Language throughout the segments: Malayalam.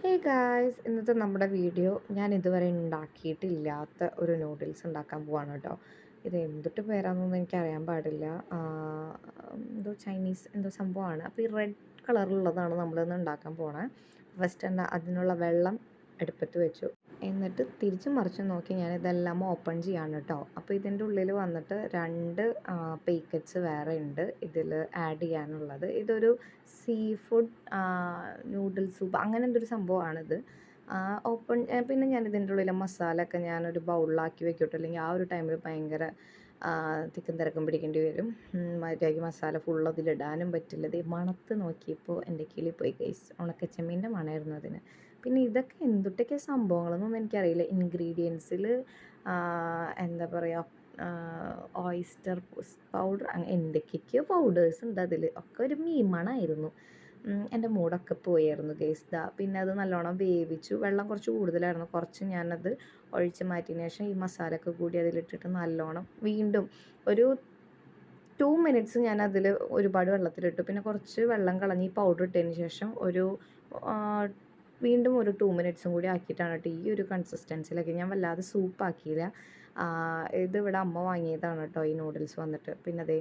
ഹേ ഗായ്സ്, ഇന്നത്തെ നമ്മുടെ വീഡിയോ ഞാൻ ഇതുവരെ ഉണ്ടാക്കിയിട്ടില്ലാത്ത ഒരു നൂഡിൽസ് ഉണ്ടാക്കാൻ പോവാണ് കേട്ടോ. ഇത് എന്തിട്ട് പേരാണെന്നൊന്നും എനിക്കറിയാൻ പാടില്ല. എന്തോ ചൈനീസ് എന്തോ സംഭവമാണ്. അപ്പോൾ ഈ റെഡ് കളറിലുള്ളതാണ് നമ്മളിന്ന് ഉണ്ടാക്കാൻ പോണേ. ഫസ്റ്റ് എന്താ അതിനുള്ള വെള്ളം അടുപ്പത്ത് വെച്ചു. എന്നിട്ട് തിരിച്ചും മറിച്ചും നോക്കി ഞാൻ ഇതെല്ലാം ഓപ്പൺ ചെയ്യാണ് കേട്ടോ. അപ്പോൾ ഇതിൻ്റെ ഉള്ളിൽ വന്നിട്ട് രണ്ട് പേക്കറ്റ്സ് വേറെ ഉണ്ട് ഇതിൽ ആഡ് ചെയ്യാനുള്ളത്. ഇതൊരു സീ ഫുഡ് നൂഡിൽ സൂപ്പ് അങ്ങനെ എന്തൊരു സംഭവമാണിത്. ഓപ്പൺ പിന്നെ ഞാൻ ഇതിൻ്റെ ഉള്ളിലെ മസാല ഒക്കെ ഞാനൊരു ബൗളിലാക്കി വെക്കട്ടെ, അല്ലെങ്കിൽ ആ ഒരു ടൈമിൽ ഭയങ്കര തിക്കും തിരക്കും പിടിക്കേണ്ടി വരും. മര്യാദയ്ക്ക് മസാല ഫുൾ അതിലിടാനും പറ്റില്ല. ഇത് മണത്ത് നോക്കിയപ്പോൾ എൻ്റെ കിളി പോയി ഗൈസ്. ഉണക്കച്ചെമ്മീൻ്റെ മണമായിരുന്നു അതിന്. പിന്നെ ഇതൊക്കെ എന്തൊട്ടൊക്കെ സംഭവങ്ങളെന്നൊന്നും എനിക്കറിയില്ല. ഇൻഗ്രീഡിയൻസിൽ എന്താ പറയുക, ഓയിസ്റ്റർ പൗഡർ എന്തൊക്കെയൊക്കെയോ പൗഡേഴ്സ് ഉണ്ട് അതിൽ. ഒക്കെ ഒരു മീമണമായിരുന്നു. എൻ്റെ മൂടൊക്കെ പോയായിരുന്നു ഗൈസ്. പിന്നെ അത് നല്ലോണം വേവിച്ചു. വെള്ളം കുറച്ച് കൂടുതലായിരുന്നു. കുറച്ച് ഞാനത് ഒഴിച്ച് മാറ്റിയതിന് ശേഷം ഈ മസാലയൊക്കെ കൂടി അതിലിട്ടിട്ട് നല്ലോണം വീണ്ടും ഒരു 2 മിനിറ്റ്സ് ഞാനതിൽ ഒരുപാട് വെള്ളത്തിലിട്ടു. പിന്നെ കുറച്ച് വെള്ളം കളഞ്ഞ് ഈ പൗഡർ ഇട്ടതിന് ശേഷം വീണ്ടും ഒരു 2 മിനിറ്റ്സും കൂടി ആക്കിയിട്ടാണ് കേട്ടോ ഈ ഒരു കൺസിസ്റ്റൻസിയിലൊക്കെ. ഞാൻ വല്ലാതെ സൂപ്പാക്കിയില്ല. ഇത് ഇവിടെ അമ്മ വാങ്ങിയതാണ് കേട്ടോ ഈ നൂഡിൽസ് വന്നിട്ട്. പിന്നെ അതേ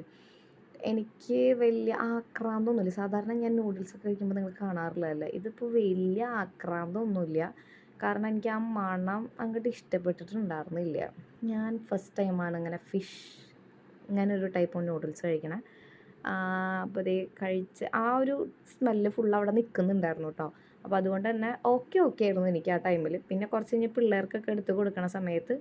എനിക്ക് വലിയ ആക്രാന്തമൊന്നുമില്ല. സാധാരണ ഞാൻ നൂഡിൽസൊക്കെ കഴിക്കുമ്പോൾ നിങ്ങൾ കാണാറില്ലല്ലേ, ഇതിപ്പോൾ വലിയ ആക്രാന്തമൊന്നുമില്ല. കാരണം എനിക്ക് ആ മണം അങ്ങോട്ട് ഇഷ്ടപ്പെട്ടിട്ടുണ്ടായിരുന്നില്ല. ഞാൻ ഫസ്റ്റ് ടൈമാണ് ഇങ്ങനെ ഇങ്ങനെ ഒരു ടൈപ്പ് ഓഫ് നൂഡിൽസ് കഴിക്കണേ. അപ്പോൾ ഇത് കഴിച്ച് ആ ഒരു സ്മെല്ല് ഫുൾ അവിടെ നിൽക്കുന്നുണ്ടായിരുന്നു കേട്ടോ. അപ്പോൾ അതുകൊണ്ട് തന്നെ ഓക്കെ ആയിരുന്നു എനിക്ക് ആ ടൈമിൽ. പിന്നെ കുറച്ച് കഴിഞ്ഞ് പിള്ളേർക്കൊക്കെ എടുത്ത് കൊടുക്കണ സമയത്ത്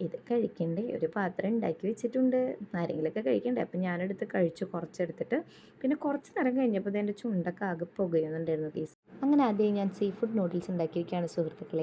ഇത് കഴിക്കണ്ടേ, ഒരു പാത്രം ഉണ്ടാക്കി വെച്ചിട്ടുണ്ട്, ആരെങ്കിലുമൊക്കെ കഴിക്കണ്ടേ. അപ്പം ഞാനെടുത്ത് കഴിച്ചു കുറച്ചെടുത്തിട്ട്. പിന്നെ കുറച്ച് നേരം കഴിഞ്ഞപ്പോൾ എൻ്റെ ചുണ്ടൊക്കെ ആകെ പുകയുന്നുണ്ടായിരുന്നു കേസ്. അങ്ങനെ ആദ്യം ഞാൻ സീ ഫുഡ് നൂഡിൽസ് ഉണ്ടാക്കിയിരിക്കുകയാണ് സുഹൃത്തുക്കളെ.